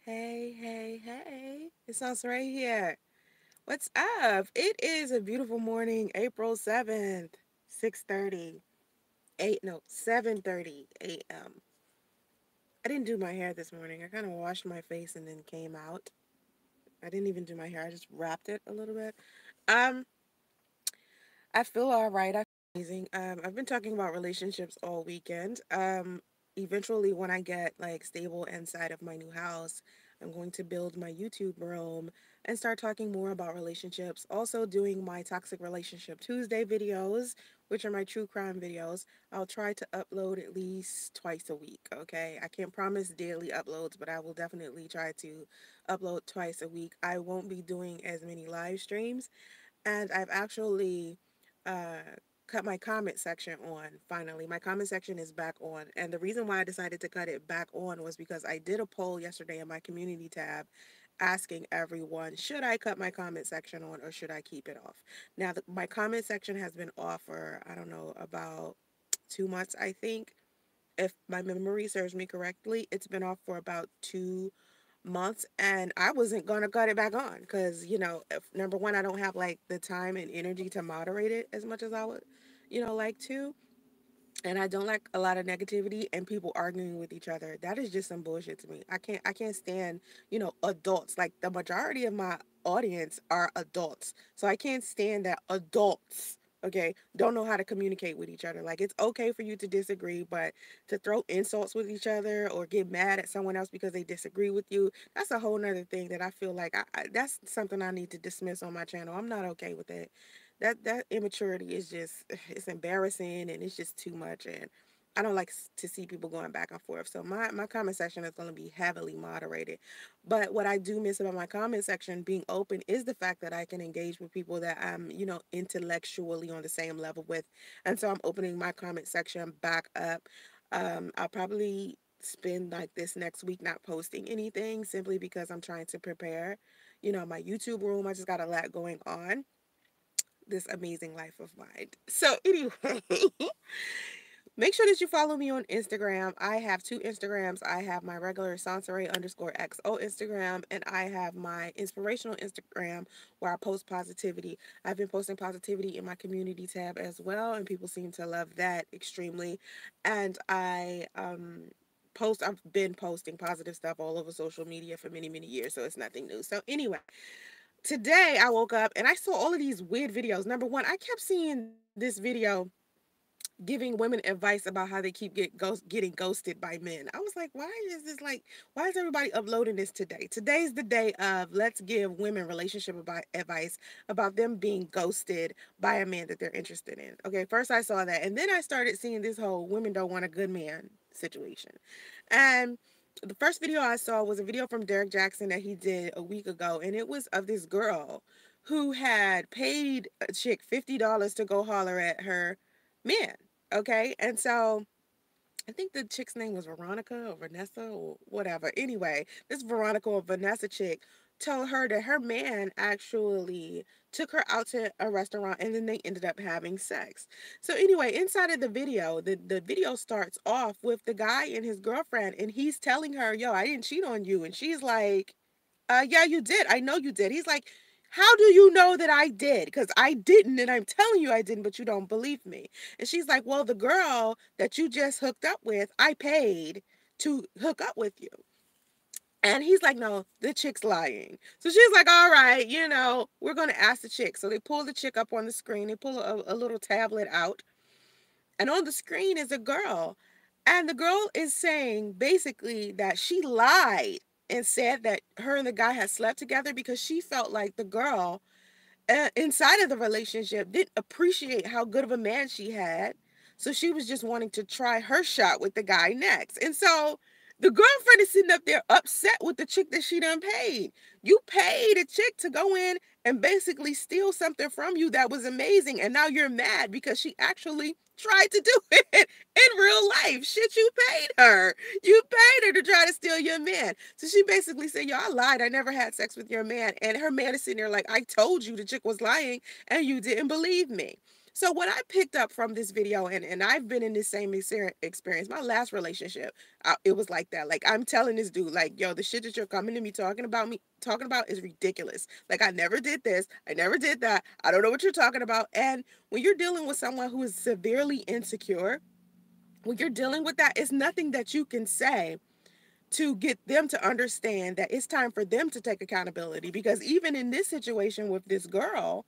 Hey, hey, hey. It's Soncerae here. What's up? It is a beautiful morning, April 7th, 6:30. 7:30 a.m. I didn't do my hair this morning. I kind of washed my face and then came out. I didn't even do my hair. I just wrapped it a little bit. Um, I feel all right. I feel amazing. I've been talking about relationships all weekend. Eventually, when I get like stable inside of my new house, I'm going to build my YouTube room and start talking more about relationships. Also, doing my Toxic Relationship Tuesday videos, which are my true crime videos. I'll try to upload at least twice a week. Okay, I can't promise daily uploads, but I will definitely try to upload twice a week. I won't be doing as many live streams, and I've actually uh, cut my comment section on. Finally, my comment section is back on, and the reason why I decided to cut it back on was because I did a poll yesterday in my community tab asking everyone, should I cut my comment section on or should I keep it off? Now, my comment section has been off for, I don't know, about 2 months, I think. If my memory serves me correctly, it's been off for about 2 months, and I wasn't gonna cut it back on because, if, number one, I don't have like the time and energy to moderate it as much as I would, like to. And I don't like a lot of negativity and people arguing with each other. That is just some bullshit to me. I can't stand, adults. Like, the majority of my audience are adults. So I can't stand that adults, okay, don't know how to communicate with each other. Like, it's okay for you to disagree, but to throw insults with each other or get mad at someone else because they disagree with you, that's a whole nother thing that I feel like that's something I need to dismiss on my channel. I'm not okay with it. That immaturity is just, it's embarrassing and it's just too much, and I don't like to see people going back and forth. So my comment section is going to be heavily moderated. But what I do miss about my comment section being open is the fact that I can engage with people that I'm, intellectually on the same level with. And so I'm opening my comment section back up. I'll probably spend like this next week not posting anything simply because I'm trying to prepare, my YouTube room. I just got a lot going on this amazing life of mine. So anyway, make sure that you follow me on Instagram. I have two Instagrams. I have my regular Soncerae_XO Instagram, and I have my inspirational Instagram where I post positivity. I've been posting positivity in my community tab as well, and people seem to love that extremely. And I've been posting positive stuff all over social media for many, many years, so it's nothing new. So anyway, today I woke up and I saw all of these weird videos. Number one, I kept seeing this video giving women advice about how they keep getting ghosted by men. I was like, why is everybody uploading this today? Today's the day of let's give women relationship about advice about them being ghosted by a man that they're interested in. Okay, first I saw that, and then I started seeing this whole women don't want a good man situation. And the first video I saw was a video from Derek Jackson that he did a week ago, and it was of this girl who had paid a chick $50 to go holler at her man. Okay, and so I think the chick's name was Veronica or Vanessa or whatever. Anyway, this Veronica or Vanessa chick told her that her man actually took her out to a restaurant and then they ended up having sex. So anyway, inside of the video, the video starts off with the guy and his girlfriend, and he's telling her, yo, I didn't cheat on you. And she's like, yeah, you did. I know you did. He's like, how do you know that I did? Because I didn't, and I'm telling you I didn't, but you don't believe me. And she's like, well, the girl that you just hooked up with, I paid to hook up with you. And he's like, no, the chick's lying. So she's like, all right, we're going to ask the chick. So they pull the chick up on the screen. They pull a little tablet out. And on the screen is a girl. And the girl is saying basically that she lied and said that her and the guy had slept together because she felt like the girl inside of the relationship didn't appreciate how good of a man she had. So she was just wanting to try her shot with the guy next. And so the girlfriend is sitting up there upset with the chick that she done paid. You paid a chick to go in and basically steal something from you that was amazing. And now you're mad because she actually tried to do it in real life. Shit, you paid her. You paid her to try to steal your man. So she basically said, yo, I lied. I never had sex with your man. And her man is sitting there like, I told you the chick was lying and you didn't believe me. So what I picked up from this video, and I've been in this same experience. My last relationship, it was like that. Like, I'm telling this dude, like, yo, the shit that you're coming to me talking about is ridiculous. Like, I never did this, I never did that. I don't know what you're talking about. And when you're dealing with someone who is severely insecure, when you're dealing with that, it's nothing that you can say to get them to understand that it's time for them to take accountability. Because even in this situation with this girl,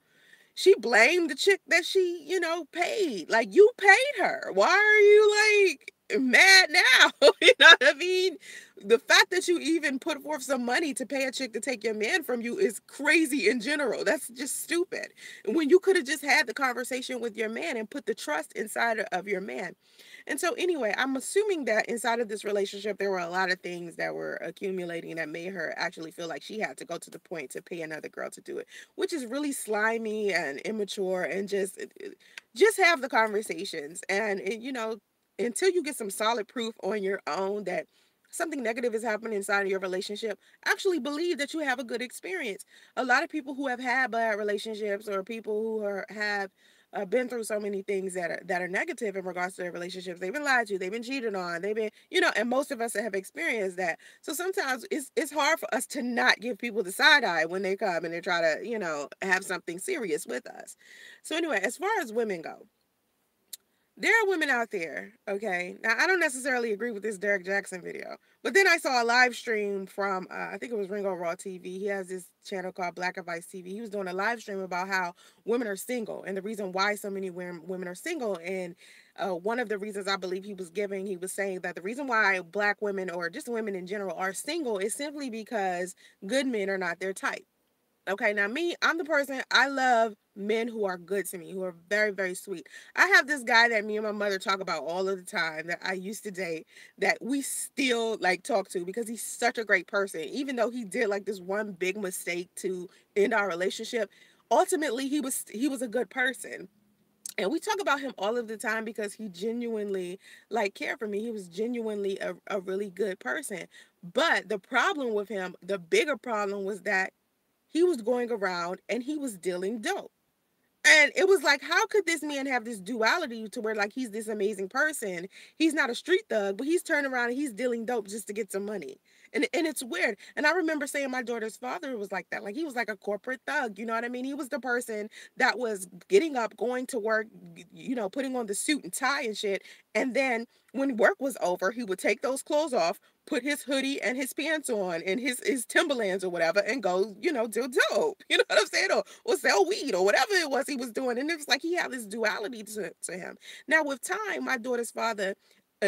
she blamed the chick that she, paid. Like, you paid her. Why are you like mad now? You know what I mean? The fact that you even put forth some money to pay a chick to take your man from you is crazy in general. That's just stupid. When you could have just had the conversation with your man and put the trust inside of your man. And so, anyway, I'm assuming that inside of this relationship, there were a lot of things that were accumulating that made her actually feel like she had to go to the point to pay another girl to do it, which is really slimy and immature. And just have the conversations. And until you get some solid proof on your own that something negative is happening inside of your relationship, actually believe that you have a good experience. A lot of people who have had bad relationships, or people who have been through so many things that are negative in regards to their relationships. They've been lied to, they've been cheated on, they've been, and most of us have experienced that. So sometimes it's hard for us to not give people the side eye when they come and they try to, have something serious with us. So anyway, as far as women go, there are women out there, okay? Now, I don't necessarily agree with this Derek Jackson video, but then I saw a live stream from, I think it was Ringo Raw TV. He has this channel called Black Advice TV. He was doing a live stream about how women are single and the reason why so many women are single. And one of the reasons I believe he was saying that the reason why black women, or just women in general, are single is simply because good men are not their type. Okay, now me, I'm the person, I love men who are good to me, who are very, very sweet. I have this guy that me and my mother talk about all of the time that I used to date, that we still like talk to, because he's such a great person. Even though he did like this one big mistake to end our relationship, ultimately he was a good person. And we talk about him all of the time because he genuinely like cared for me. He was genuinely a really good person. But the problem with him, the bigger problem, was that he was going around and he was dealing dope. And it was like, how could this man have this duality to where, like, he's this amazing person? He's not a street thug, but he's turning around and he's dealing dope just to get some money. And it's weird. And I remember saying my daughter's father was like that. Like, he was like a corporate thug. You know what I mean? He was the person that was getting up, going to work, putting on the suit and tie and shit. And then when work was over, he would take those clothes off, put his hoodie and his pants on and his Timberlands or whatever, and go, do dope. You know what I'm saying? Or sell weed or whatever it was he was doing. And it was like he had this duality to him. Now, with time, my daughter's father,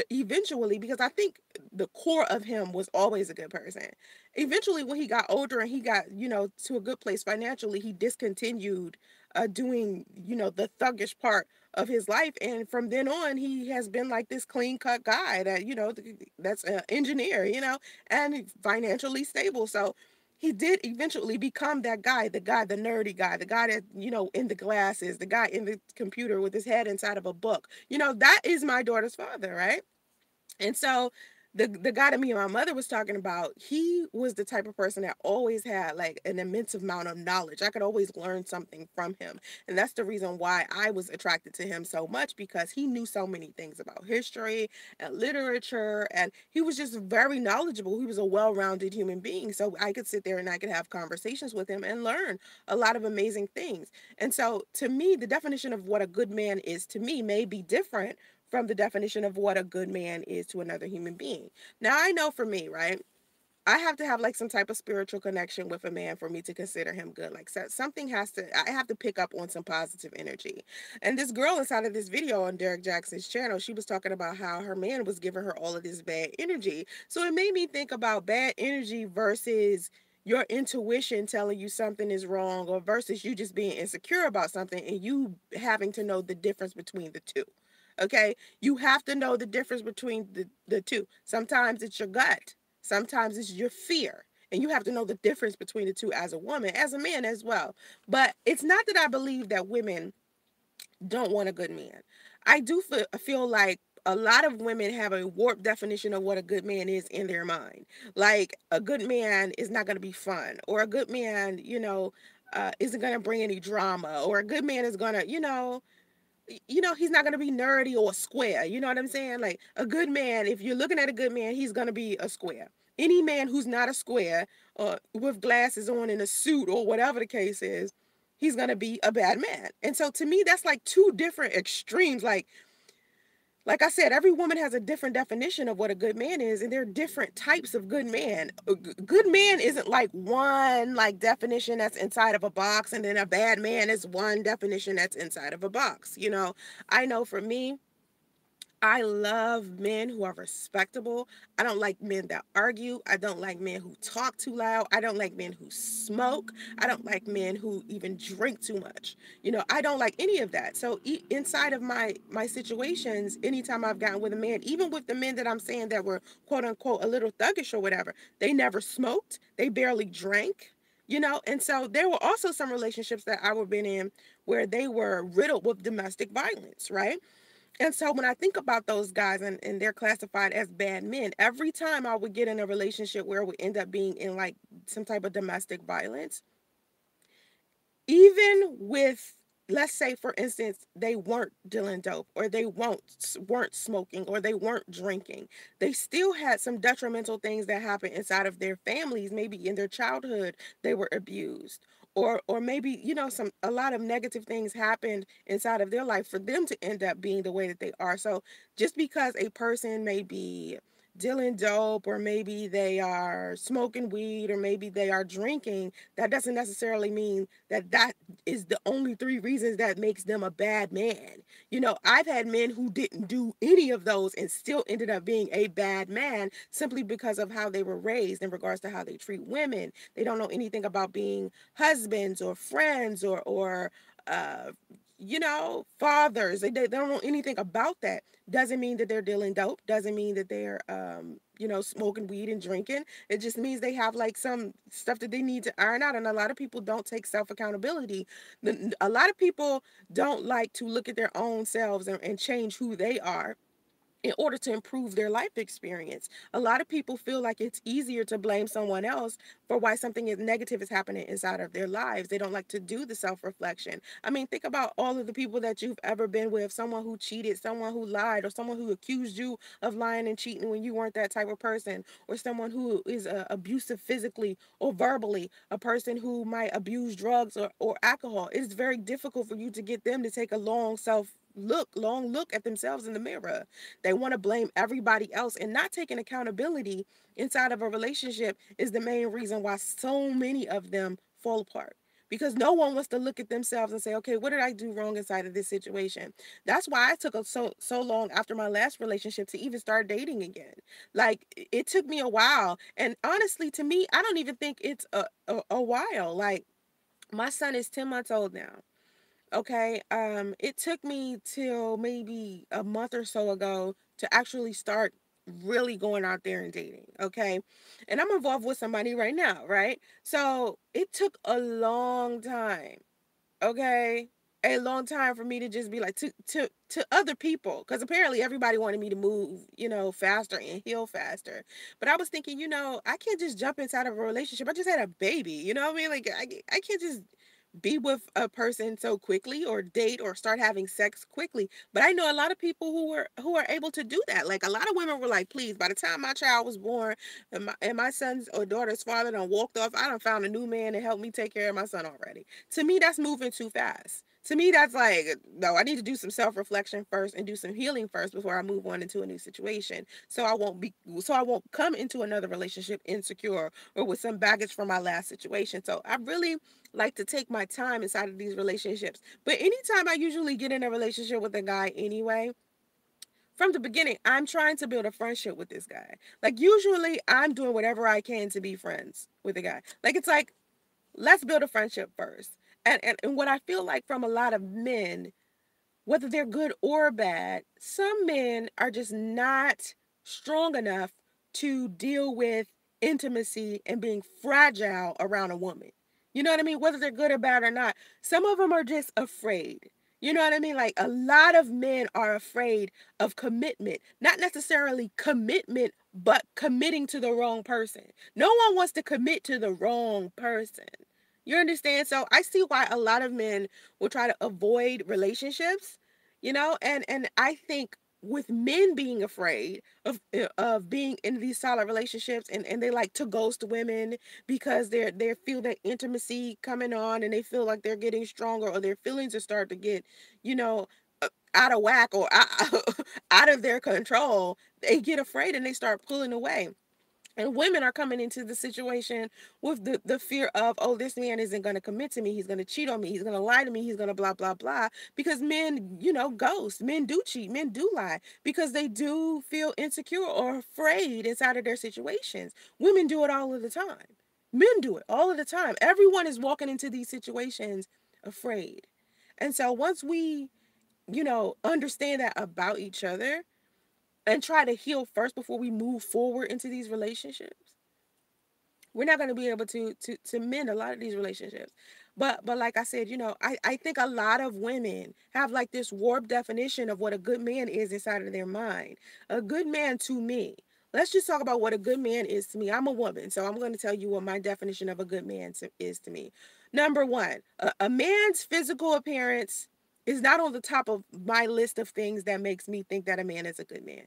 eventually, because I think the core of him was always a good person. Eventually, when he got older and he got, to a good place financially, he discontinued doing, the thuggish part of his life. And from then on, he has been like this clean cut guy that, that's an engineer, and financially stable. So he did eventually become that guy, the nerdy guy, the guy that, in the glasses, the guy in the computer with his head inside of a book. That is my daughter's father, right? And so the guy that me and my mother was talking about, he was the type of person that always had like an immense amount of knowledge. I could always learn something from him. And that's the reason why I was attracted to him so much, because he knew so many things about history and literature, and he was just very knowledgeable. He was a well-rounded human being. So I could sit there and I could have conversations with him and learn a lot of amazing things. And so to me, the definition of what a good man is to me may be different from the definition of what a good man is to another human being. Now, I know for me, right? I have to have like some type of spiritual connection with a man for me to consider him good. Like, so something I have to pick up on some positive energy. And this girl inside of this video on Derek Jackson's channel, she was talking about how her man was giving her all of this bad energy. So it made me think about bad energy versus your intuition telling you something is wrong, or versus you just being insecure about something and you having to know the difference between the two. Okay, you have to know the difference between the two. Sometimes it's your gut, sometimes it's your fear. And you have to know the difference between the two as a woman, as a man as well. But it's not that I believe that women don't want a good man. I do feel like a lot of women have a warped definition of what a good man is in their mind. Like, a good man is not going to be fun, or a good man, isn't going to bring any drama, or a good man is going to, he's not going to be nerdy or square. You know what I'm saying? Like a good man, if you're looking at a good man, he's going to be a square. Any man who's not a square or with glasses on in a suit or whatever the case is, he's going to be a bad man. And so to me, that's like two different extremes. Like I said, every woman has a different definition of what a good man is, and there are different types of good man. A good man isn't like one like definition that's inside of a box, and then a bad man is one definition that's inside of a box. I know for me, I love men who are respectable. I don't like men that argue. I don't like men who talk too loud. I don't like men who smoke. I don't like men who even drink too much. I don't like any of that. So inside of my situations, anytime I've gotten with a man, even with the men that I'm saying that were quote unquote a little thuggish or whatever, they never smoked. They barely drank. And so there were also some relationships that I were been in where they were riddled with domestic violence, right? And so when I think about those guys and they're classified as bad men, every time I would get in a relationship where it would end up being in like some type of domestic violence, even with, let's say for instance, they weren't dealing dope or they weren't smoking or they weren't drinking, they still had some detrimental things that happened inside of their families. Maybe in their childhood they were abused, or maybe some a lot of negative things happened inside of their life for them to end up being the way that they are. So just because a person may be dealing dope, or maybe they are smoking weed, or maybe they are drinking, that doesn't necessarily mean that that is the only three reasons that makes them a bad man. I've had men who didn't do any of those and still ended up being a bad man simply because of how they were raised in regards to how they treat women. They don't know anything about being husbands or friends or uh, fathers. They don't know anything about that. Doesn't mean that they're dealing dope. Doesn't mean that they're, smoking weed and drinking. It just means they have like some stuff that they need to iron out. And a lot of people don't take self accountability. A lot of people don't like to look at their own selves and change who they are in order to improve their life experience. A lot of people feel like it's easier to blame someone else for why something is negative is happening inside of their lives. They don't like to do the self-reflection. I mean, think about all of the people that you've ever been with, someone who cheated, someone who lied, or someone who accused you of lying and cheating when you weren't that type of person, or someone who is abusive physically or verbally, a person who might abuse drugs or alcohol. It is very difficult for you to get them to take a long look at themselves in the mirror. They want to blame everybody else, and not taking accountability inside of a relationship is the main reason why so many of them fall apart. Because no one wants to look at themselves and say, okay, what did I do wrong inside of this situation? That's why I took so long after my last relationship to even start dating again. Like it took me a while, and honestly, to me, I don't even think it's a while. Like my son is 10 months old now. Okay. It took me till maybe a month or so ago to actually start really going out there and dating. Okay. And I'm involved with somebody right now, right? So it took a long time. Okay. A long time for me to just be like to other people, because apparently everybody wanted me to move, faster and heal faster. But I was thinking, I can't just jump inside of a relationship. I just had a baby, you know what I mean? Like I can't just be with a person so quickly or date or start having sex quickly. But I know a lot of people who are able to do that. Like a lot of women were like, please, by the time my child was born and my son's or daughter's father done walked off, I done found a new man to help me take care of my son already. To me, that's moving too fast. To me, that's like, no, I need to do some self-reflection first and do some healing first before I move on into a new situation. So I won't come into another relationship insecure or with some baggage from my last situation. So I really like to take my time inside of these relationships. But anytime I usually get in a relationship with a guy anyway, from the beginning, I'm trying to build a friendship with this guy. Like usually I'm doing whatever I can to be friends with a guy. Like it's like, let's build a friendship first. And what I feel like from a lot of men, whether they're good or bad, some men are just not strong enough to deal with intimacy and being fragile around a woman. You know what I mean? Whether they're good or bad or not, some of them are just afraid. You know what I mean? Like a lot of men are afraid of commitment, not necessarily commitment, but committing to the wrong person. No one wants to commit to the wrong person. You understand? So I see why a lot of men will try to avoid relationships, And I think with men being afraid of being in these solid relationships, and they like to ghost women because they feel that intimacy coming on, and they feel like they're getting stronger, or their feelings are starting to get, you know out of whack, or out of their control. They get afraid and they start pulling away. And women are coming into the situation with the fear of, oh, this man isn't going to commit to me. He's going to cheat on me. He's going to lie to me. He's going to blah, blah, blah. Because men, ghost. Men do cheat. Men do lie because they do feel insecure or afraid inside of their situations. Women do it all of the time. Men do it all of the time. Everyone is walking into these situations afraid. And so once we, understand that about each other and try to heal first before we move forward into these relationships, we're not going to be able to mend a lot of these relationships. But like I said, I think a lot of women have like this warped definition of what a good man is inside of their mind. A good man to me, let's just talk about what a good man is to me. I'm a woman, so I'm going to tell you what my definition of a good man is to me. Number one, a man's physical appearance is not on the top of my list of things that makes me think that a man is a good man.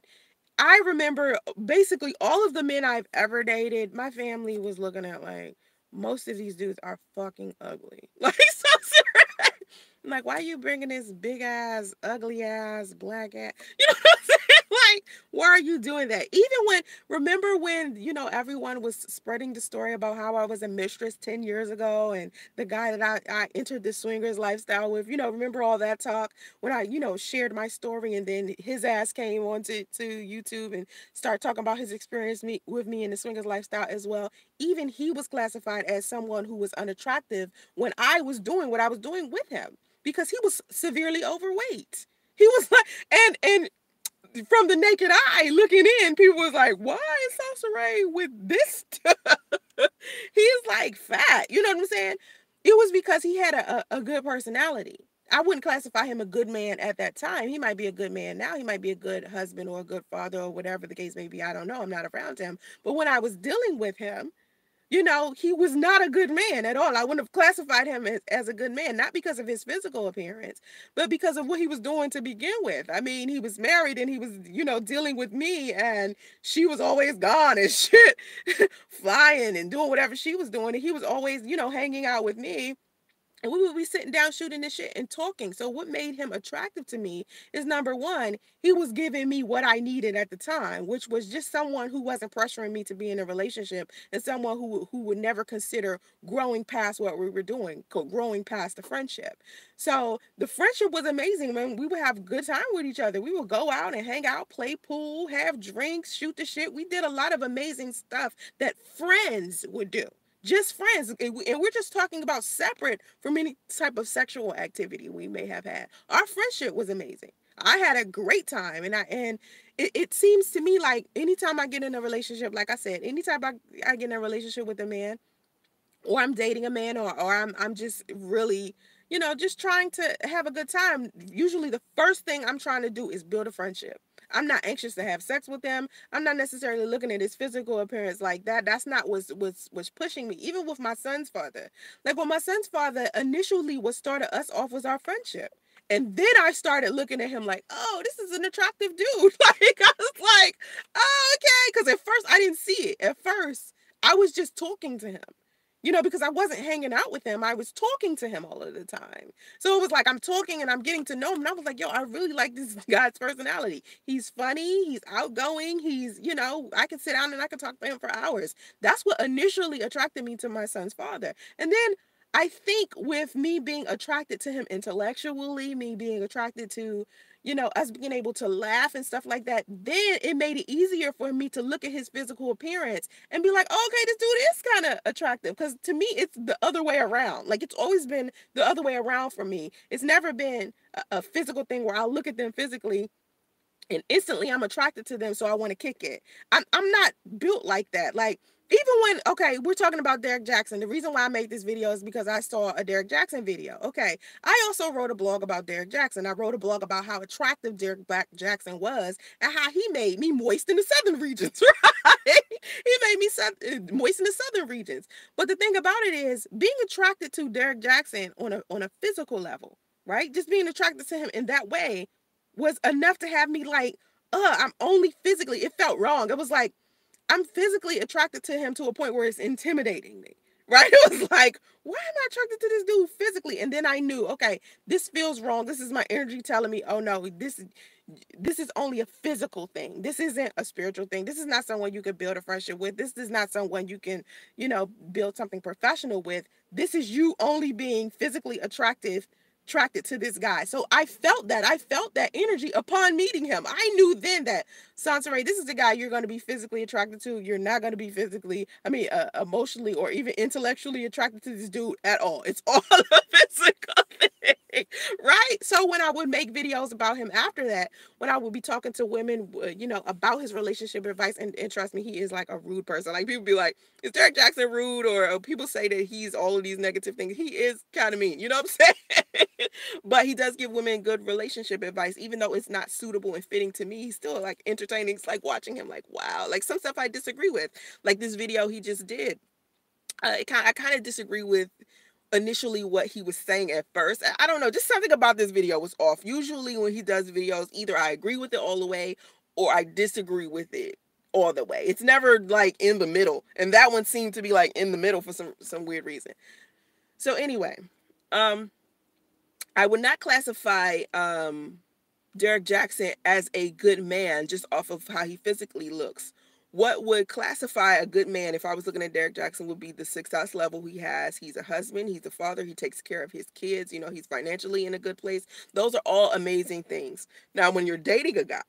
I remember basically all of the men I've ever dated, my family was looking at like, most of these dudes are fucking ugly. Like, so serious. I'm like, why are you bringing this big ass, ugly ass, black ass? You know what I'm saying? Like, why are you doing that? Even when, remember when, everyone was spreading the story about how I was a mistress 10 years ago, and the guy that I entered the swingers lifestyle with, remember all that talk when I, shared my story, and then his ass came on to YouTube and started talking about his experience with me in the swingers lifestyle as well. Even he was classified as someone who was unattractive when I was doing what I was doing with him, because he was severely overweight. He was like, and from the naked eye looking in, people was like, why is Soncerae with this stuff? He's like fat. You know what I'm saying? It was because he had a good personality. I wouldn't classify him a good man at that time. He might be a good man now. He might be a good husband or a good father or whatever the case may be. I don't know. I'm not around him. But when I was dealing with him, he was not a good man at all. I wouldn't have classified him as a good man, not because of his physical appearance, but because of what he was doing to begin with. I mean, he was married and he was, dealing with me, and she was always gone and shit, flying and doing whatever she was doing. And he was always, hanging out with me. And we would be sitting down shooting this shit and talking. So what made him attractive to me is, number one, he was giving me what I needed at the time, which was just someone who wasn't pressuring me to be in a relationship, and someone who would never consider growing past what we were doing, growing past the friendship. So the friendship was amazing, man. We would have a good time with each other. We would go out and hang out, play pool, have drinks, shoot the shit. We did a lot of amazing stuff that friends would do, just friends, and we're just talking about separate from any type of sexual activity we may have had. Our friendship was amazing. I had a great time, and it seems to me like anytime I get in a relationship, like I said, anytime I get in a relationship with a man, or I'm dating a man, or I'm just really, just trying to have a good time. Usually the first thing I'm trying to do is build a friendship. I'm not anxious to have sex with them. I'm not necessarily looking at his physical appearance like that. That's not what's pushing me. Even with my son's father. Like, when my son's father initially what started us off was our friendship. And then I started looking at him like, oh, this is an attractive dude. Like, I was like, oh, okay. Because at first I didn't see it. At first, I was just talking to him. Because I wasn't hanging out with him. I was talking to him all of the time. So it was like I'm talking and I'm getting to know him. And I was like, yo, I really like this guy's personality. He's funny. He's outgoing. I can sit down and I can talk to him for hours. That's what initially attracted me to my son's father. And then I think with me being attracted to him intellectually, me being attracted to, us being able to laugh and stuff like that, then it made it easier for me to look at his physical appearance and be like, oh, okay, this dude is kind of attractive. Because to me, it's the other way around. Like, it's always been the other way around for me. It's never been a physical thing where I'll look at them physically and instantly I'm attracted to them, so I want to kick it. I'm not built like that. Like, even when, okay, we're talking about Derek Jackson. The reason why I made this video is because I saw a Derek Jackson video. Okay, I also wrote a blog about Derek Jackson. I wrote a blog about how attractive Derek Jackson was and how he made me moist in the southern regions, right? He made me moist in the southern regions. But the thing about it is, being attracted to Derek Jackson on a physical level, right? Just being attracted to him in that way was enough to have me like, I'm only physically, it felt wrong. It was like, I'm physically attracted to him to a point where it's intimidating me. Right? It was like, why am I attracted to this dude physically? And then I knew, okay, this feels wrong. This is my energy telling me, oh no, this is only a physical thing. This isn't a spiritual thing. This is not someone you can build a friendship with. This is not someone you can, build something professional with. This is you only being physically attracted to this guy. So I felt that. I felt that energy upon meeting him. I knew then that Soncerae, this is the guy you're going to be physically attracted to. You're not going to be emotionally or even intellectually attracted to this dude at all. It's all a physical thing, right? So when I would make videos about him after that, when I would be talking to women, about his relationship advice, and trust me, he is like a rude person. Like people be like, is Derek Jackson rude? Or people say that he's all of these negative things. He is kind of mean, you know what I'm saying? But he does give women good relationship advice, even though it's not suitable and fitting to me. He's still like entertaining. It's like watching him, like, wow, like some stuff I disagree with, like this video he just did. I kind of disagree with initially what he was saying at first. I don't know, just something about this video was off. Usually when he does videos, either I agree with it all the way or I disagree with it all the way. It's never like in the middle. And that one seemed to be like in the middle for some weird reason. So anyway, I would not classify Derek Jackson as a good man just off of how he physically looks. What would classify a good man, if I was looking at Derek Jackson, would be the success level he has. He's a husband, he's a father, he takes care of his kids, he's financially in a good place. Those are all amazing things. Now, when you're dating a guy,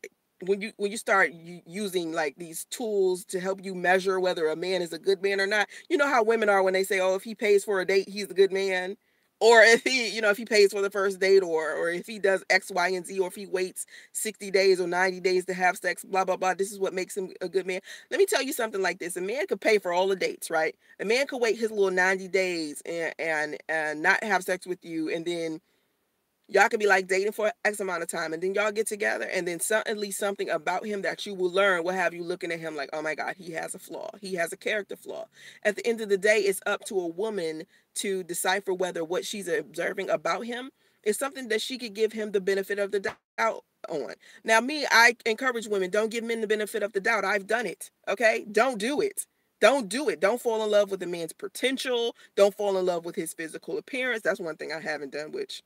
when you start using like these tools to help you measure whether a man is a good man or not, you know how women are when they say, oh, if he pays for a date, he's a good man. Or if he pays for the first date, or if he does X, Y, and Z, or if he waits 60 days or 90 days to have sex, blah, blah, blah, this is what makes him a good man. Let me tell you something like this. A man could pay for all the dates, right? A man could wait his little 90 days and not have sex with you, and then y'all could be like dating for X amount of time, and then y'all get together, and then suddenly something about him that you will learn will have you looking at him like, oh my God, he has a flaw. He has a character flaw. At the end of the day, it's up to a woman to decipher whether what she's observing about him is something that she could give him the benefit of the doubt on. Now, I encourage women, don't give men the benefit of the doubt. I've done it. Okay? Don't do it. Don't do it. Don't fall in love with a man's potential. Don't fall in love with his physical appearance. That's one thing I haven't done, which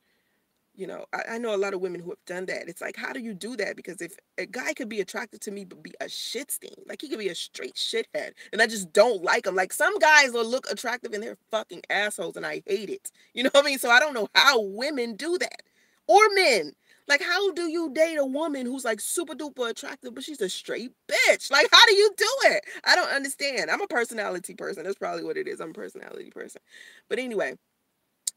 I know a lot of women who have done that. It's like, how do you do that? Because if a guy could be attracted to me but be a shit stain, like he could be a straight shithead, and I just don't like him. Like some guys will look attractive and they're fucking assholes, and I hate it. You know what I mean? So I don't know how women do that, or men. Like, how do you date a woman who's like super duper attractive, but she's a straight bitch? Like, how do you do it? I don't understand. I'm a personality person. That's probably what it is. I'm a personality person. But anyway,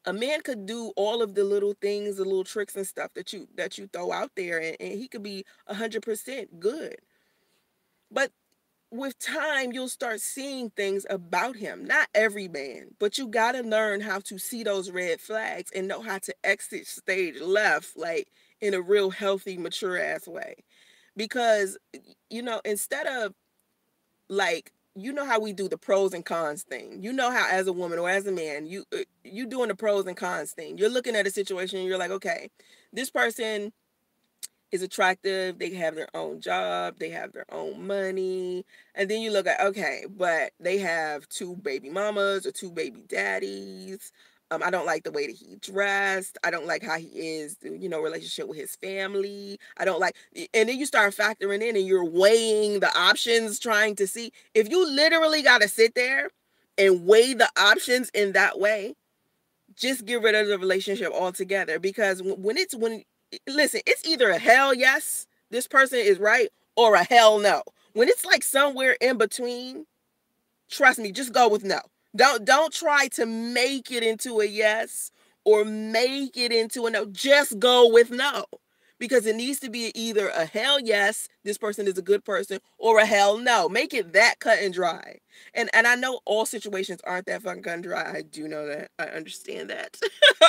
a man could do all of the little things, the little tricks and stuff that you throw out there, and he could be 100% good. But with time, you'll start seeing things about him. Not every man, but you got to learn how to see those red flags and know how to exit stage left, like in a real healthy, mature ass way. Because, instead of like, how we do the pros and cons thing. You know how as a woman or as a man, you doing the pros and cons thing. You're looking at a situation and you're like, okay, this person is attractive, they have their own job, they have their own money, and then you look at, okay, but they have two baby mamas or two baby daddies. I don't like the way that he dressed. I don't like how he is, relationship with his family. I don't like, and then you start factoring in and you're weighing the options, trying to see if you literally got to sit there and weigh the options in that way. Just get rid of the relationship altogether, because listen, it's either a hell yes, this person is right, or a hell no. When it's like somewhere in between, trust me, just go with no. Don't try to make it into a yes or make it into a no. Just go with no. Because it needs to be either a hell yes, this person is a good person, or a hell no. Make it that cut and dry. And I know all situations aren't that fucking cut and dry. I do know that. I understand that.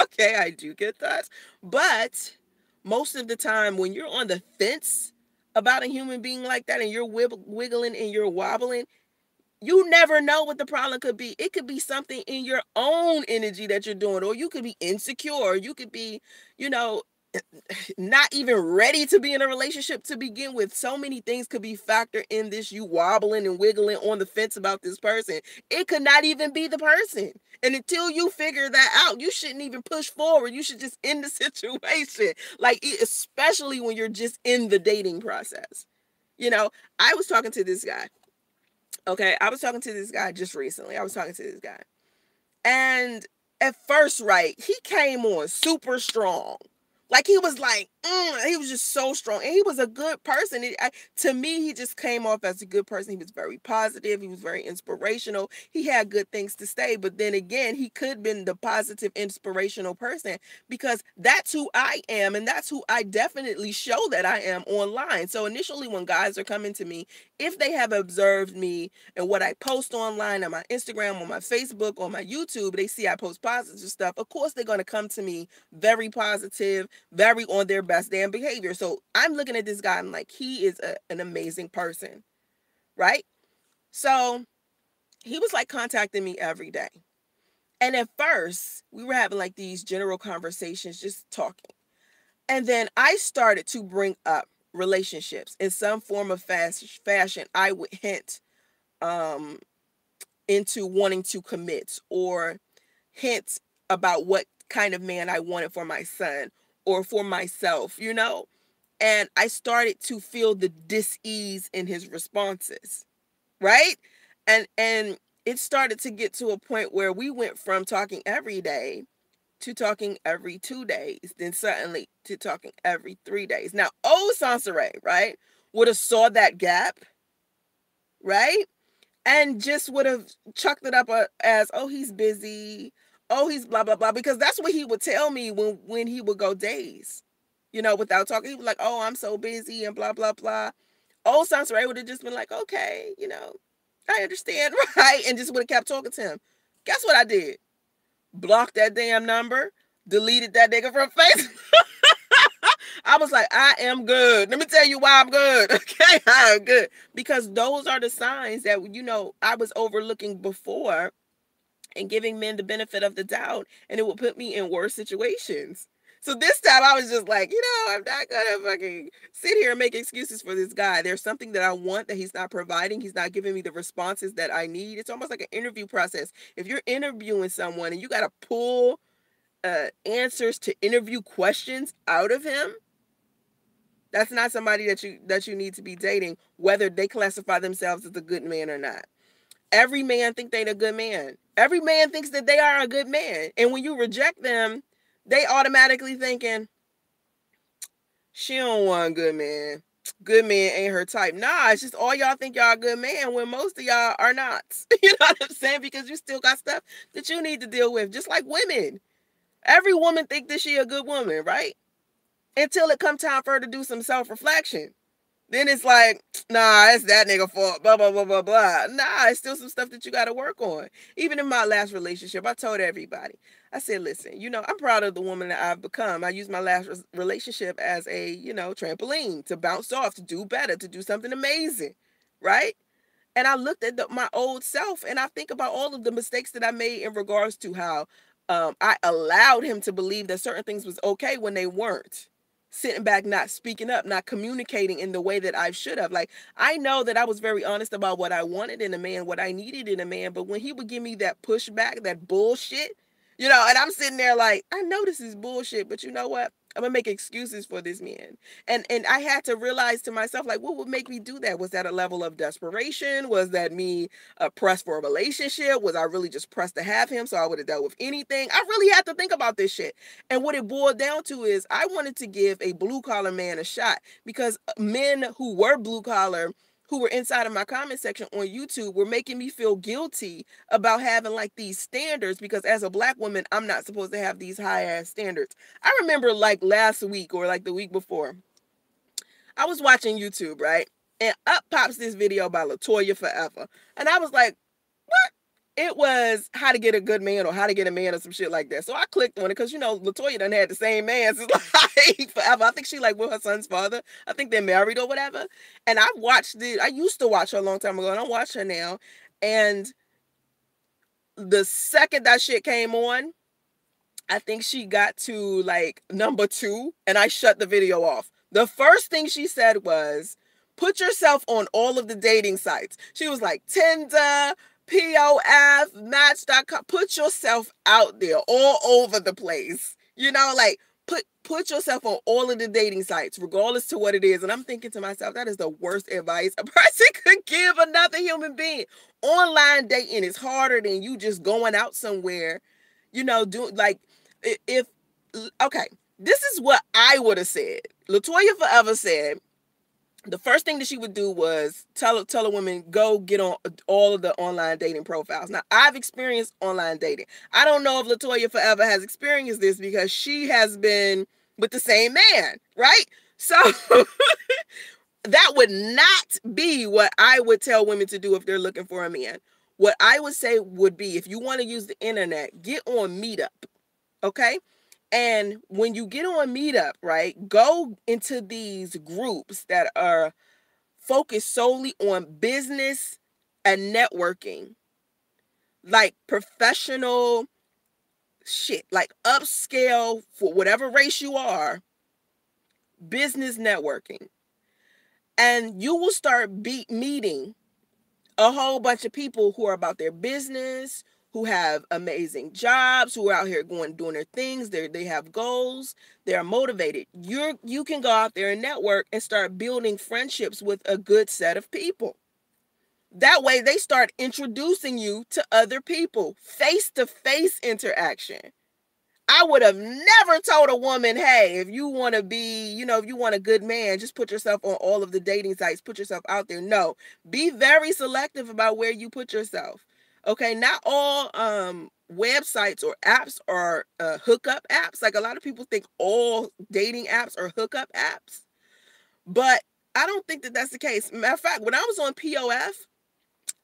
Okay, I do get that. But most of the time, when you're on the fence about a human being like that, and you're wiggling and you're wobbling, you never know what the problem could be. It could be something in your own energy that you're doing, or you could be insecure, or you could be, not even ready to be in a relationship to begin with. So many things could be factored in this, you wobbling and wiggling on the fence about this person. It could not even be the person. And until you figure that out, you shouldn't even push forward. You should just end the situation. Like, especially when you're just in the dating process. You know, I was talking to this guy. Okay, I was talking to this guy just recently. I was talking to this guy. And at first, right, he came on super strong. Like, he was like, he was just so strong. And he was a good person. To me, he just came off as a good person. He was very positive. He was very inspirational. He had good things to say. But then again, he could have been the positive, inspirational person, because that's who I am. And that's who I definitely show that I am online. So initially, when guys are coming to me, if they have observed me and what I post online on my Instagram, on my Facebook, on my YouTube, they see I post positive stuff. Of course, they're going to come to me very positive, very on their best damn behavior. So I'm looking at this guy, I'm like, he is an amazing person, right? So he was like contacting me every day. And at first, we were having like these general conversations, just talking. And then I started to bring up relationships in some form of fashion. I would hint into wanting to commit, or hint about what kind of man I wanted for my son or for myself, you know? And I started to feel the dis-ease in his responses, right? And it started to get to a point where we went from talking every day to talking every 2 days, then suddenly to talking every 3 days. Now, old Soncerae, right, would have saw that gap, right? And just would have chucked it up as, oh, he's busy, oh, he's blah blah blah, because that's what he would tell me when he would go days, you know, without talking. He was like, oh, I'm so busy and blah blah blah. Old Soncerae would have just been like, okay, you know, I understand, right, and just would have kept talking to him. Guess what I did? Blocked that damn number, deleted that nigga from Facebook. I was like, I am good. Let me tell you why I'm good. Okay, I'm good. Because those are the signs that, you know, I was overlooking before and giving men the benefit of the doubt, and it would put me in worse situations. So this time I was just like, you know, I'm not gonna fucking sit here and make excuses for this guy. There's something that I want that he's not providing. He's not giving me the responses that I need. It's almost like an interview process. If you're interviewing someone and you gotta pull answers to interview questions out of him, that's not somebody that you need to be dating, whether they classify themselves as a good man or not. Every man thinks they're a good man. Every man thinks that they are a good man. And when you reject them, they automatically thinking, she don't want a good man. Good man ain't her type. Nah, it's just all y'all think y'all a good man when most of y'all are not. You know what I'm saying? Because you still got stuff that you need to deal with. Just like women. Every woman think that she a good woman, right? Until it come time for her to do some self-reflection. Then it's like, nah, it's that nigga fault, blah, blah, blah, blah, blah. Nah, it's still some stuff that you got to work on. Even in my last relationship, I told everybody, I said, listen, you know, I'm proud of the woman that I've become. I used my last relationship as a, you know, trampoline to bounce off, to do better, to do something amazing, right? And I looked at my old self and I think about all of the mistakes that I made in regards to how I allowed him to believe that certain things was okay when they weren't. Sitting back, not speaking up, not communicating in the way that I should have. Like, I know that I was very honest about what I wanted in a man, what I needed in a man, but when he would give me that pushback, that bullshit, you know, and I'm sitting there like, I know this is bullshit, but you know what? I'm gonna make excuses for this man. And I had to realize to myself, like, what would make me do that? Was that a level of desperation? Was that me pressed for a relationship? Was I really just pressed to have him so I would have dealt with anything? I really had to think about this shit. And what it boiled down to is I wanted to give a blue collar man a shot, because men who were blue collar, who were inside of my comment section on YouTube, were making me feel guilty about having like these standards, because as a black woman, I'm not supposed to have these high ass standards. I remember like last week or like the week before, I was watching YouTube, right? And up pops this video by Latoya Forever. And I was like, what? It was how to get a good man or how to get a man or some shit like that. So I clicked on it because, you know, Latoya done had the same man since like forever. I think she like with her son's father. I think they're married or whatever. And I used to watch her a long time ago, and I watch her now. And the second that shit came on, I think she got to like number 2 and I shut the video off. The first thing she said was, put yourself on all of the dating sites. She was like, Tinder, POF, Match.com. Put yourself out there all over the place. You know, like put yourself on all of the dating sites, regardless to what it is. And I'm thinking to myself, that is the worst advice a person could give another human being. Online dating is harder than you just going out somewhere, you know, do like if okay, this is what I would have said. Latoya Forever said the first thing that she would do was tell a woman, go get on all of the online dating profiles. Now, I've experienced online dating. I don't know if Latoya Forever has experienced this because she has been with the same man, right? So that would not be what I would tell women to do if they're looking for a man. What I would say would be, if you want to use the internet, get on Meetup, okay? And when you get on Meetup, right, go into these groups that are focused solely on business and networking, like professional shit, like upscale for whatever race you are, business networking. And you will start meeting a whole bunch of people who are about their business, who have amazing jobs, who are out here doing their things. They have goals. They're motivated. You can go out there and network and start building friendships with a good set of people. That way they start introducing you to other people, face-to-face interaction. I would have never told a woman, hey, if you want to be, you know, if you want a good man, just put yourself on all of the dating sites, put yourself out there. No, be very selective about where you put yourself. Okay, not all websites or apps are hookup apps. Like, a lot of people think all dating apps are hookup apps, but I don't think that that's the case. Matter of fact, when I was on POF,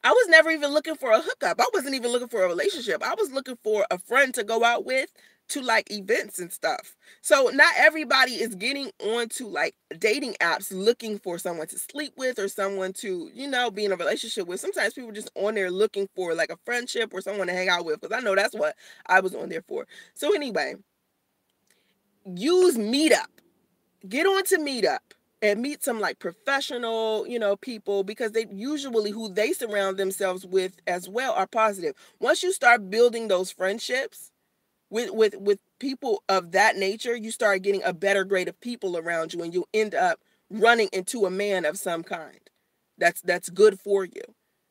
I was never even looking for a hookup. I wasn't even looking for a relationship. I was looking for a friend to go out with, to like events and stuff. So not everybody is getting onto like dating apps looking for someone to sleep with or someone to, you know, be in a relationship with. Sometimes people are just on there looking for like a friendship or someone to hang out with, because I know that's what I was on there for. So anyway, use Meetup. Get onto Meetup and meet some like professional, you know, people, because they usually, who they surround themselves with as well, are positive. Once you start building those friendships with people of that nature, you start getting a better grade of people around you, and you end up running into a man of some kind that's good for you.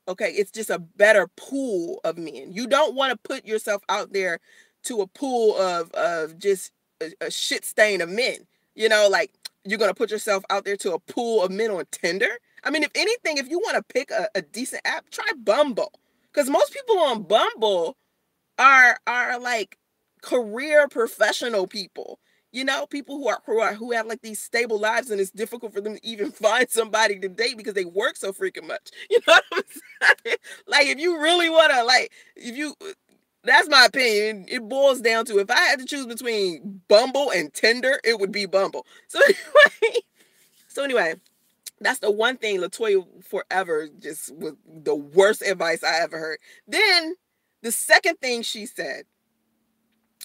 Okay, it's just a better pool of men. You don't want to put yourself out there to a pool of just a shit stain of men. You know, like, you're gonna put yourself out there to a pool of men on Tinder. I mean, if anything, if you want to pick a decent app, try Bumble, because most people on Bumble are like career professional people, you know, people who have like these stable lives, and it's difficult for them to even find somebody to date because they work so freaking much. You know what I'm saying? Like, if you really want to, like, if you, that's my opinion. It boils down to, if I had to choose between Bumble and Tinder, it would be Bumble. So anyway, that's the one thing Latoya Forever just was the worst advice I ever heard. Then the second thing she said,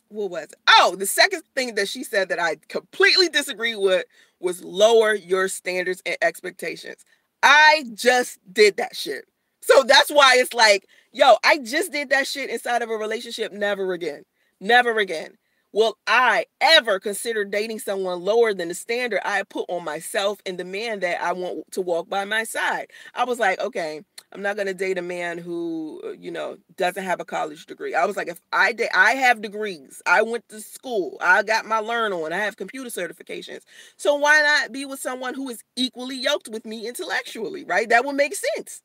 what was it? Oh, the second thing that she said that I completely disagree with was lower your standards and expectations. I just did that shit. So that's why it's like, yo, I just did that shit inside of a relationship. Never again. Never again. Will I ever consider dating someone lower than the standard I put on myself and the man that I want to walk by my side? I was like, okay, I'm not going to date a man who, you know, doesn't have a college degree. I was like, if I have degrees. I went to school. I got my learn on. I have computer certifications. So why not be with someone who is equally yoked with me intellectually, right? That would make sense.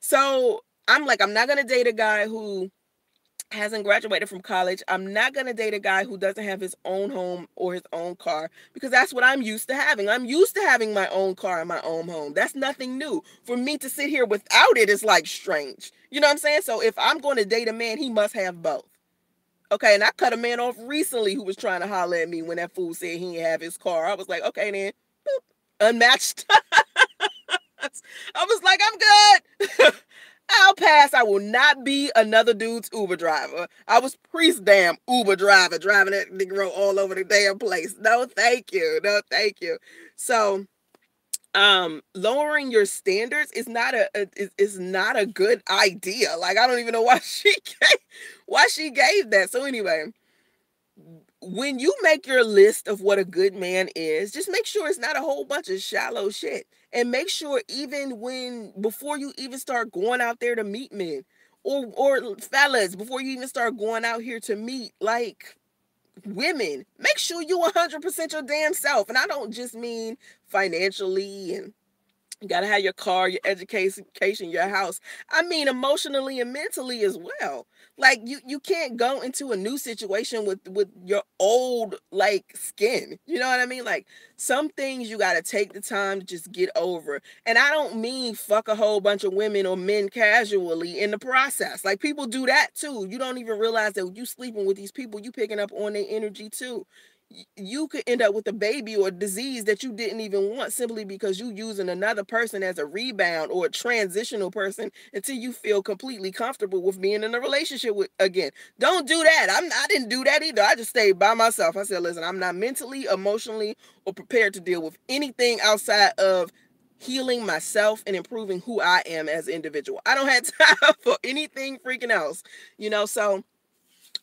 So I'm like, I'm not going to date a guy who hasn't graduated from college. I'm not going to date a guy who doesn't have his own home or his own car, because that's what I'm used to having. I'm used to having my own car and my own home. That's nothing new. For me to sit here without it is like strange. You know what I'm saying? So if I'm going to date a man, he must have both. Okay, and I cut a man off recently who was trying to holler at me when that fool said he didn't have his car. I was like, okay then, boop, unmatched. I was like, I'm good. I'll pass. I will not be another dude's Uber driver. I was priest damn Uber driver, driving that nigga all over the damn place. No, thank you. No, thank you. So, lowering your standards is not a good idea. Like, I don't even know why she gave that. So anyway, when you make your list of what a good man is, just make sure it's not a whole bunch of shallow shit. And make sure even before you even start going out there to meet men or fellas, before you even start going out here to meet like women, make sure you 100% your damn self. And I don't just mean financially and you gotta have your car, your education, your house. I mean emotionally and mentally as well. Like you can't go into a new situation with your old like skin. You know what I mean? Like some things you gotta take the time to just get over. And I don't mean fuck a whole bunch of women or men casually in the process. Like people do that too. You don't even realize that when you sleeping with these people, you picking up on their energy too. You could end up with a baby or a disease that you didn't even want simply because you using another person as a rebound or a transitional person until you feel completely comfortable with being in a relationship with again. Don't do that. I didn't do that either. I just stayed by myself. I said, listen, I'm not mentally, emotionally, or prepared to deal with anything outside of healing myself and improving who I am as an individual. I don't have time for anything freaking else. So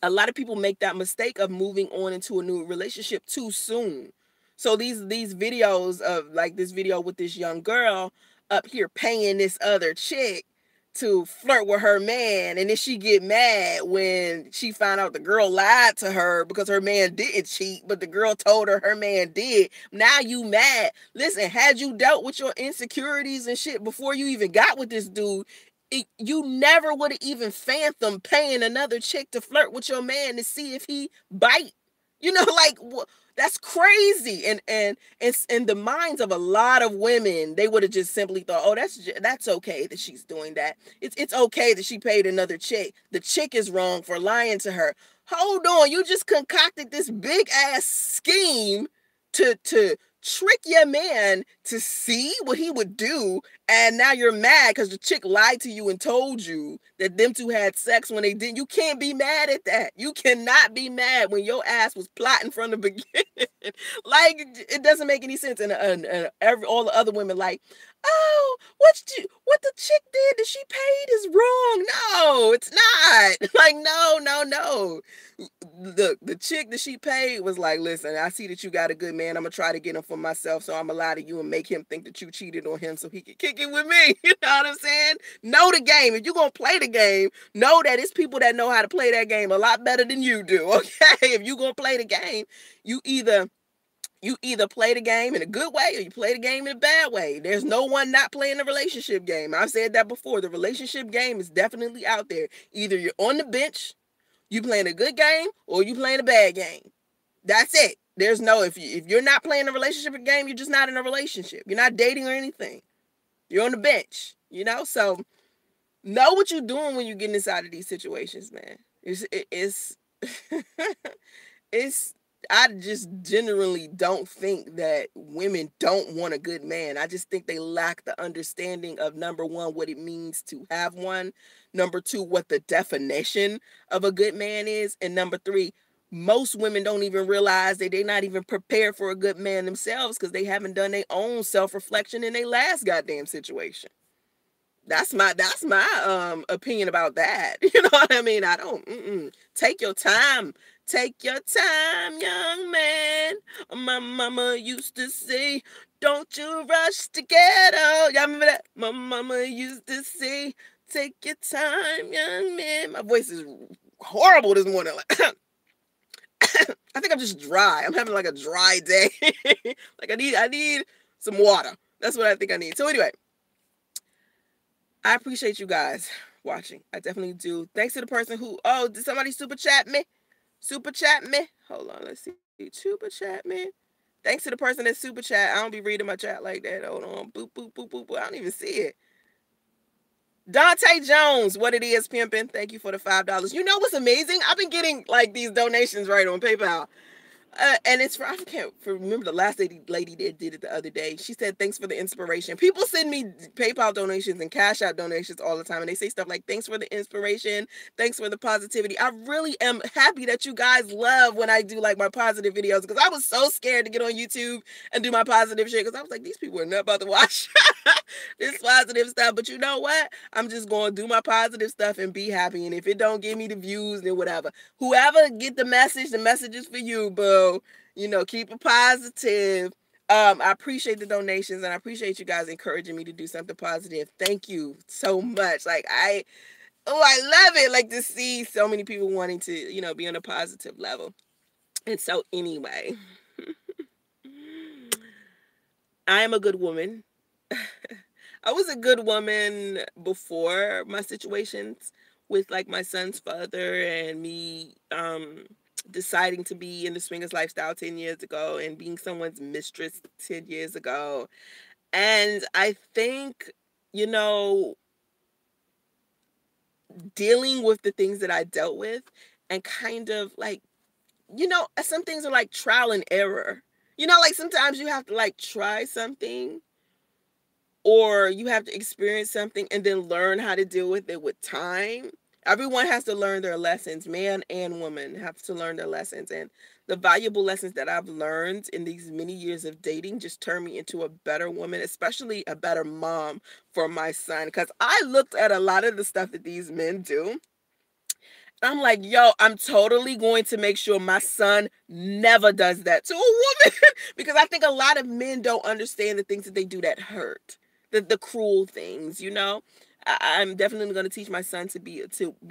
a lot of people make that mistake of moving on into a new relationship too soon. So these videos of like this video with this young girl up here paying this other chick to flirt with her man, and then she get mad when she found out the girl lied to her because her man didn't cheat, but the girl told her man did. Now you mad. Listen, had you dealt with your insecurities and shit before you even got with this dude, you never would have even fathomed paying another chick to flirt with your man to see if he bite. Like that's crazy. And it's in the minds of a lot of women, they would have just simply thought, oh, that's okay that she's doing that. It's okay that she paid another chick. The chick is wrong for lying to her. Hold on, you just concocted this big ass scheme to trick your man to see what he would do, and now you're mad because the chick lied to you and told you that them two had sex when they didn't. You can't be mad at that. You cannot be mad when your ass was plotting from the beginning. Like it doesn't make any sense. And all the other women like, oh, what the chick did that she paid is wrong. No, it's not. Like no. The chick that she paid was like, listen, I see that you got a good man. I'm gonna try to get him for myself, so I'm gonna lie to you and make him think that you cheated on him so he can kick it with me. You know what I'm saying? Know the game. If you're gonna play the game, know that it's people that know how to play that game a lot better than you do. Okay, if you're gonna play the game, you either play the game in a good way or you play the game in a bad way. There's no one not playing the relationship game. I've said that before. The relationship game is definitely out there. Either you're on the bench, you playing a good game, or you playing a bad game. That's it. There's no, if you're not playing a relationship game, you're just not in a relationship. You're not dating or anything. You're on the bench, So know what you're doing when you're getting inside of these situations, man. It's I just generally don't think that women don't want a good man. I just think they lack the understanding of, number one, what it means to have one. Number two, what the definition of a good man is. And number three, most women don't even realize that they're not even prepared for a good man themselves because they haven't done their own self-reflection in their last goddamn situation. That's my opinion about that. You know what I mean? I don't. Take your time. Take your time, young man. My mama used to say, don't you rush to get out. Y'all remember that? My mama used to say, take your time, young man. My voice is horrible this morning. Like, I think I'm just dry. I'm having like a dry day. Like I need some water. That's what I think I need. So anyway, I appreciate you guys watching. I definitely do. Thanks to the person who, did somebody super chat me? Super chat me? Hold on, let's see. Super chat me. Thanks to the person that super chat. I don't be reading my chat like that. Hold on. Boop, boop, boop, boop, boop. I don't even see it. Dante Jones, what it is, pimping. Thank you for the $5. You know what's amazing? I've been getting like these donations right on PayPal. And it's for, I can't remember the last lady that did it the other day. She said, thanks for the inspiration. People send me PayPal donations and Cash App donations all the time. And they say stuff like, thanks for the inspiration. Thanks for the positivity. I really am happy that you guys love when I do like my positive videos, because I was so scared to get on YouTube and do my positive shit, because I was like, these people are not about to watch this positive stuff. But you know what? I'm just going to do my positive stuff and be happy. And if it don't give me the views, then whatever. Whoever get the message is for you, boo. Keep it positive. I appreciate the donations, and I appreciate you guys encouraging me to do something positive. Thank you so much. I love it. Like, to see so many people wanting to, be on a positive level. And so anyway, I am a good woman. I was a good woman before my situations with like my son's father and me deciding to be in the swingers lifestyle 10 years ago and being someone's mistress 10 years ago. And I think, you know, dealing with the things that I dealt with and kind of like, some things are like trial and error. Like sometimes you have to like try something, or you have to experience something and then learn how to deal with it with time. Everyone has to learn their lessons. Man and woman have to learn their lessons. And the valuable lessons that I've learned in these many years of dating just turned me into a better woman, especially a better mom for my son. Because I looked at a lot of the stuff that these men do. I'm like, yo, I'm totally going to make sure my son never does that to a woman. Because I think a lot of men don't understand the things that they do that hurt, the cruel things. I'm definitely going to teach my son to be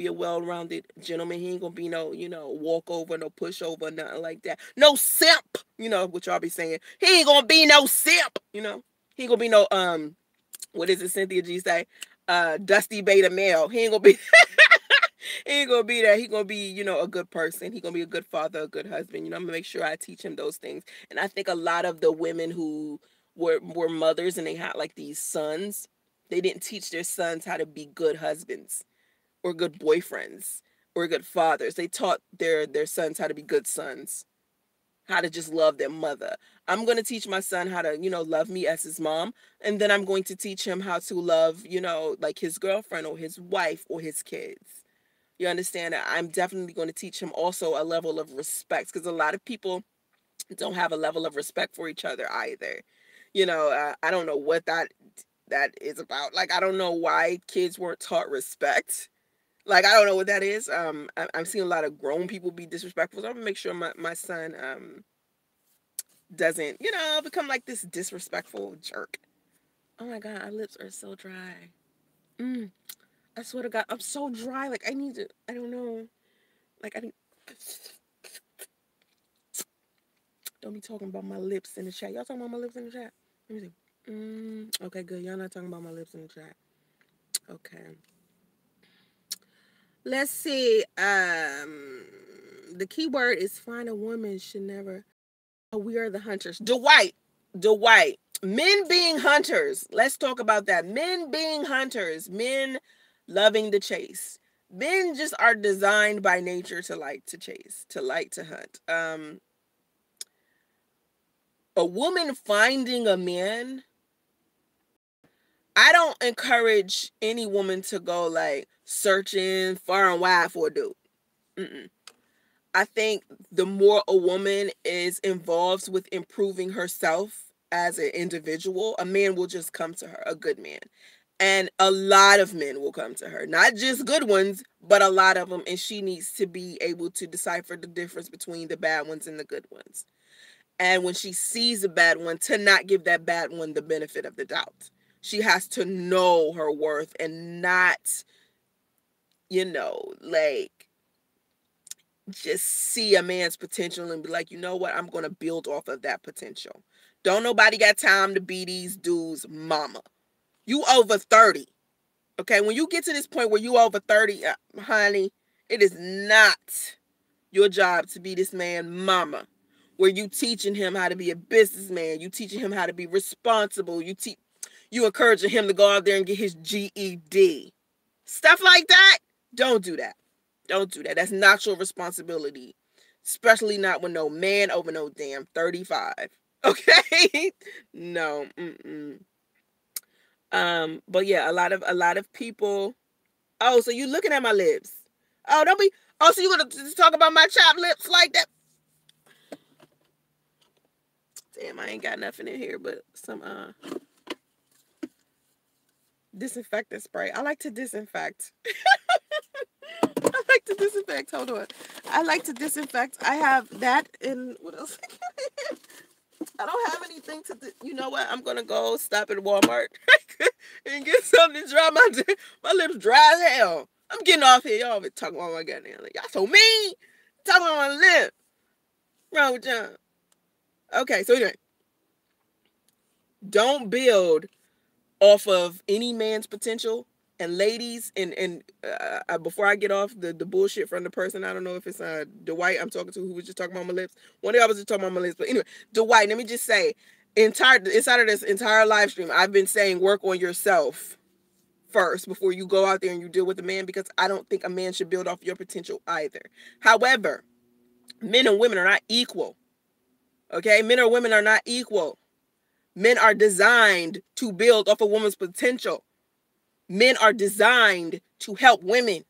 a well-rounded gentleman. He ain't gonna be no walkover, no pushover, nothing like that. No simp. What y'all be saying. He ain't gonna be no simp. He ain't gonna be no what is it Cynthia G say? Dusty beta male. He ain't gonna be. He ain't gonna be that. He gonna be, a good person. He gonna be a good father, a good husband. I'm gonna make sure I teach him those things. And I think a lot of the women who were mothers and they had like these sons, they didn't teach their sons how to be good husbands or good boyfriends or good fathers. They taught their sons how to be good sons, how to just love their mother. I'm going to teach my son how to, love me as his mom. And then I'm going to teach him how to love, like his girlfriend or his wife or his kids. You understand that? I'm definitely going to teach him also a level of respect, because a lot of people don't have a level of respect for each other either. I don't know what that is about. Like, I don't know why kids weren't taught respect. Like, I don't know what that is. I'm seeing a lot of grown people be disrespectful. So I'm gonna make sure my son doesn't, become like this disrespectful jerk. Oh my God, our lips are so dry. I swear to God, I'm so dry. Like, I need to, I don't know. Like, I need, don't be talking about my lips in the chat. Y'all talking about my lips in the chat? Let me see. Okay, good. Y'all not talking about my lips in the chat. Okay. Let's see. The key word is find a woman should never. Oh, we are the hunters. Dwight. Men being hunters. Let's talk about that. Men being hunters. Men loving the chase. Men just are designed by nature to like to chase, to like to hunt. A woman finding a man, I don't encourage any woman to go like searching far and wide for a dude. Mm-mm. I think the more a woman is involved with improving herself as an individual, a man will just come to her, a good man. And a lot of men will come to her, not just good ones, but a lot of them. And she needs to be able to decipher the difference between the bad ones and the good ones. And when she sees a bad one, to not give that bad one the benefit of the doubt. She has to know her worth and not, like just see a man's potential and be like, you know what, I'm going to build off of that potential. Don't nobody got time to be these dudes' mama. You over 30. Okay, when you get to this point where you over 30, honey, it is not your job to be this man mama. Where you teaching him how to be a businessman, you teaching him how to be responsible, you encouraging him to go out there and get his GED. Stuff like that. Don't do that. Don't do that. That's not your responsibility especially not with no man over no damn 35. Okay? No. Mm-mm. But yeah, a lot of people. Oh, so you looking at my lips? Oh, don't be. Oh, so you gonna just talk about my chapped lips like that? Damn, I ain't got nothing in here but some disinfectant spray. I like to disinfect. I like to disinfect. Hold on. I like to disinfect. I have that and what else? I don't have anything to do. You know what? I'm gonna go stop at Walmart and get something to dry my lips dry as hell. I'm getting off here. Y'all been talking about my goddamn lip. Y'all so mean. Talking about my lip. Wrong with y'all. Okay, so anyway, don't build off of any man's potential. And ladies, and before I get off the bullshit from the person, I don't know if it's Dwight I'm talking to who was just talking about my lips. One day I was just talking about my lips, but anyway, Dwight, let me just say, inside of this entire live stream, I've been saying work on yourself first before you go out there and you deal with a man, because I don't think a man should build off your potential either. However, men and women are not equal. Okay, men or women are not equal. Men are designed to build off a woman's potential. Men are designed to help women.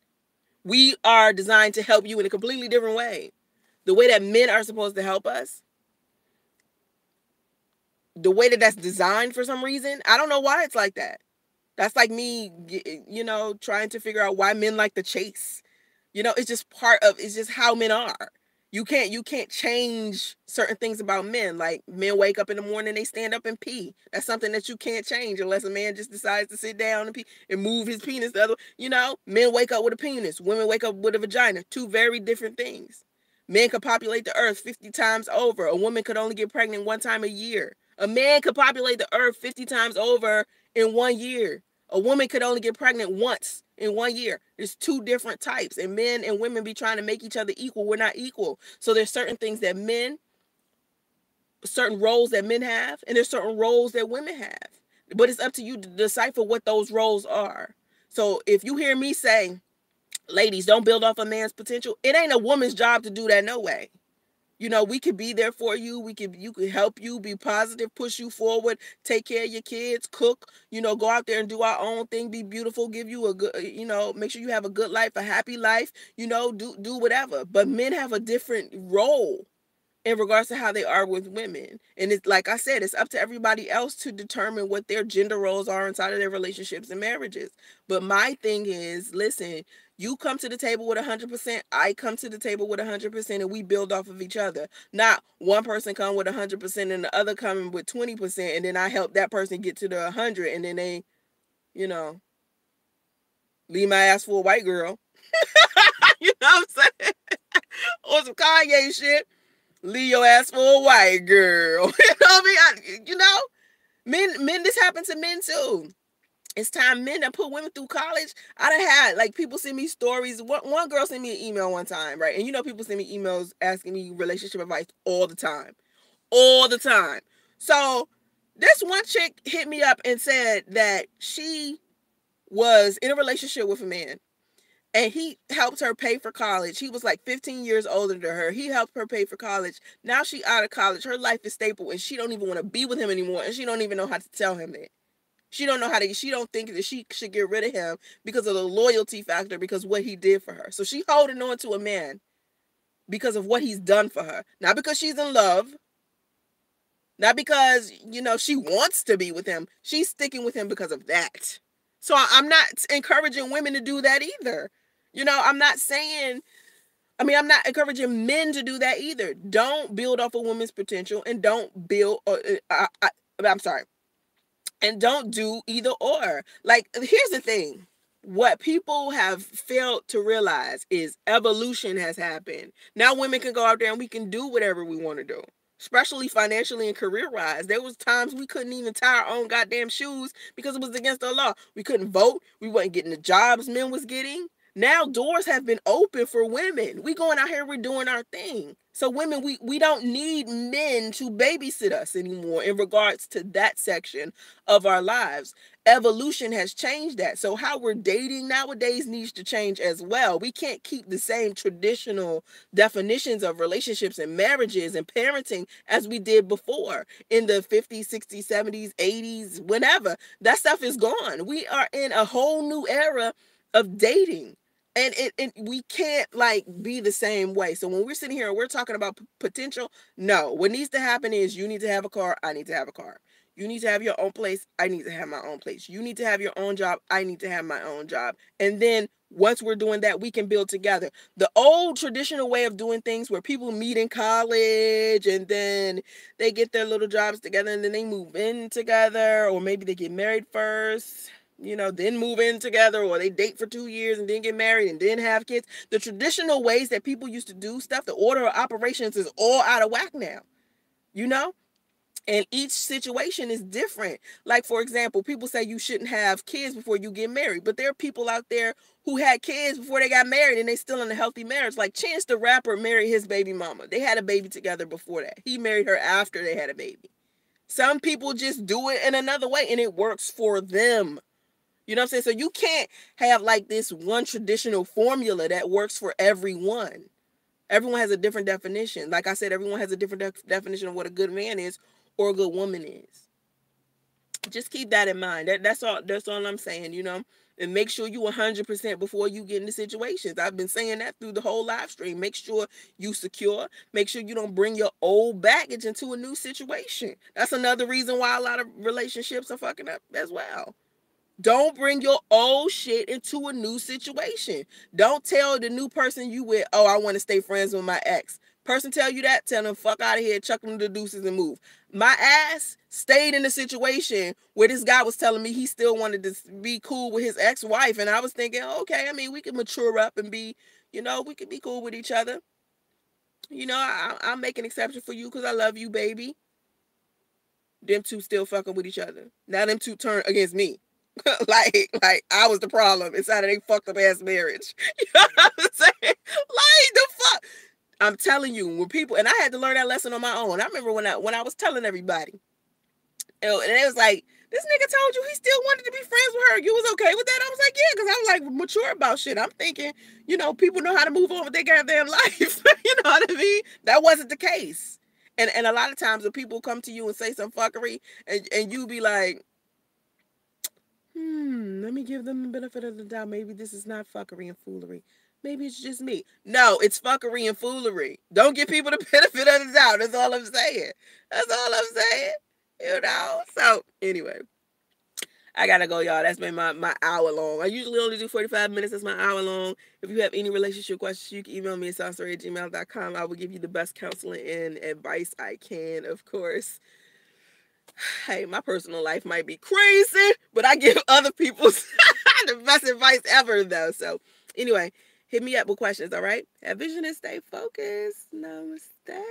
We are designed to help you in a completely different way. The way that men are supposed to help us, the way that that's designed for some reason, I don't know why it's like that. That's like me, trying to figure out why men like the chase. It's just it's just how men are. You can't change certain things about men. Like, men wake up in the morning, they stand up and pee. That's something that you can't change unless a man just decides to sit down and pee and move his penis the other. Men wake up with a penis, women wake up with a vagina. Two very different things. Men could populate the earth 50 times over. A woman could only get pregnant one time a year. A man could populate the earth 50 times over in 1 year. A woman could only get pregnant once in 1 year. There's two different types, and men and women be trying to make each other equal. We're not equal. So there's certain things that certain roles that men have, and there's certain roles that women have. But it's up to you to decipher what those roles are. So if you hear me say, ladies, don't build off a man's potential, it ain't a woman's job to do that, no way. We could be there for you. You could help you, be positive, push you forward, take care of your kids, cook, go out there and do our own thing, be beautiful, give you a good, make sure you have a good life, a happy life, do whatever. But men have a different role in regards to how they are with women. And it's like I said, it's up to everybody else to determine what their gender roles are inside of their relationships and marriages. But my thing is, listen, you come to the table with 100%, I come to the table with 100%, and we build off of each other. Not one person come with 100% and the other coming with 20%, and then I help that person get to the 100, and then they, leave my ass for a white girl. You know what I'm saying? Or some Kanye shit. Leave your ass for a white girl. You know what I mean? Men, this happens to men too. It's time men that put women through college. I done had, like, people send me stories. One girl sent me an email one time, right? And people send me emails asking me relationship advice all the time. All the time. So this one chick hit me up and said that she was in a relationship with a man, and he helped her pay for college. He was like 15 years older than her. He helped her pay for college. Now she out of college. Her life is stable, and she don't even want to be with him anymore, and she don't even know how to tell him that. She don't think that she should get rid of him because of the loyalty factor, because what he did for her. So she holding on to a man because of what he's done for her. Not because she's in love. Not because, she wants to be with him. She's sticking with him because of that. So I'm not encouraging women to do that either. I'm not encouraging men to do that either. Don't build off a woman's potential, and don't build, I'm sorry, and don't do either or. Like, here's the thing. What people have failed to realize is evolution has happened. Now women can go out there and we can do whatever we want to do, especially financially and career-wise. There was times we couldn't even tie our own goddamn shoes because it was against the law. We couldn't vote. We weren't getting the jobs men was getting. Now doors have been open for women. We going out here, we're doing our thing. So women, we don't need men to babysit us anymore in regards to that section of our lives. Evolution has changed that. So how we're dating nowadays needs to change as well. We can't keep the same traditional definitions of relationships and marriages and parenting as we did before in the 50s, 60s, 70s, 80s, whenever. That stuff is gone. We are in a whole new era of dating. And we can't like be the same way. So when we're sitting here and we're talking about potential, no, what needs to happen is you need to have a car, I need to have a car. You need to have your own place, I need to have my own place. You need to have your own job, I need to have my own job. And then once we're doing that, we can build together. The old traditional way of doing things where people meet in college and then they get their little jobs together and then they move in together, or maybe they get married first, then move in together, or they date for 2 years and then get married and then have kids. The traditional ways that people used to do stuff, the order of operations is all out of whack now, you know? And each situation is different. Like, for example, people say you shouldn't have kids before you get married, but there are people out there who had kids before they got married and they still in a healthy marriage. Like Chance the Rapper married his baby mama. They had a baby together before that. He married her after they had a baby. Some people just do it in another way and it works for them. You know what I'm saying? So you can't have like this one traditional formula that works for everyone. Everyone has a different definition. Like I said, everyone has a different definition of what a good man is or a good woman is. Just keep that in mind. That's all I'm saying, And make sure you 100% before you get into situations. I've been saying that through the whole live stream. Make sure you secure. Make sure you don't bring your old baggage into a new situation. That's another reason why a lot of relationships are fucking up as well. Don't bring your old shit into a new situation. Don't tell the new person you with, oh, I want to stay friends with my ex. Person tell you that, tell them fuck out of here, chuck them the deuces and move. My ass stayed in a situation where this guy was telling me he still wanted to be cool with his ex-wife. And I was thinking, okay, I mean, we can mature up and be, we could be cool with each other. I'll make an exception for you because I love you, baby. Them two still fucking with each other. Now them two turn against me. like I was the problem inside of they fucked up ass marriage. You know what I'm saying? Like the fuck. I'm telling you, when people, and I had to learn that lesson on my own. I remember when I was telling everybody, and it was like, this nigga told you he still wanted to be friends with her. You was okay with that? I was like, yeah, because I was like mature about shit. I'm thinking, people know how to move on with their goddamn life. You know what I mean? That wasn't the case. And a lot of times when people come to you and say some fuckery, and you be like, let me give them the benefit of the doubt. Maybe this is not fuckery and foolery. Maybe it's just me. No, it's fuckery and foolery. Don't give people the benefit of the doubt. That's all I'm saying. So, anyway. I gotta go, y'all. That's been my hour long. I usually only do 45 minutes. That's my hour long. If you have any relationship questions, you can email me at soncerae@gmail.com. I will give you the best counseling and advice I can, of course. Hey, my personal life might be crazy, but I give other people the best advice ever, though. So, anyway, hit me up with questions, all right? Have vision and stay focused. Namaste.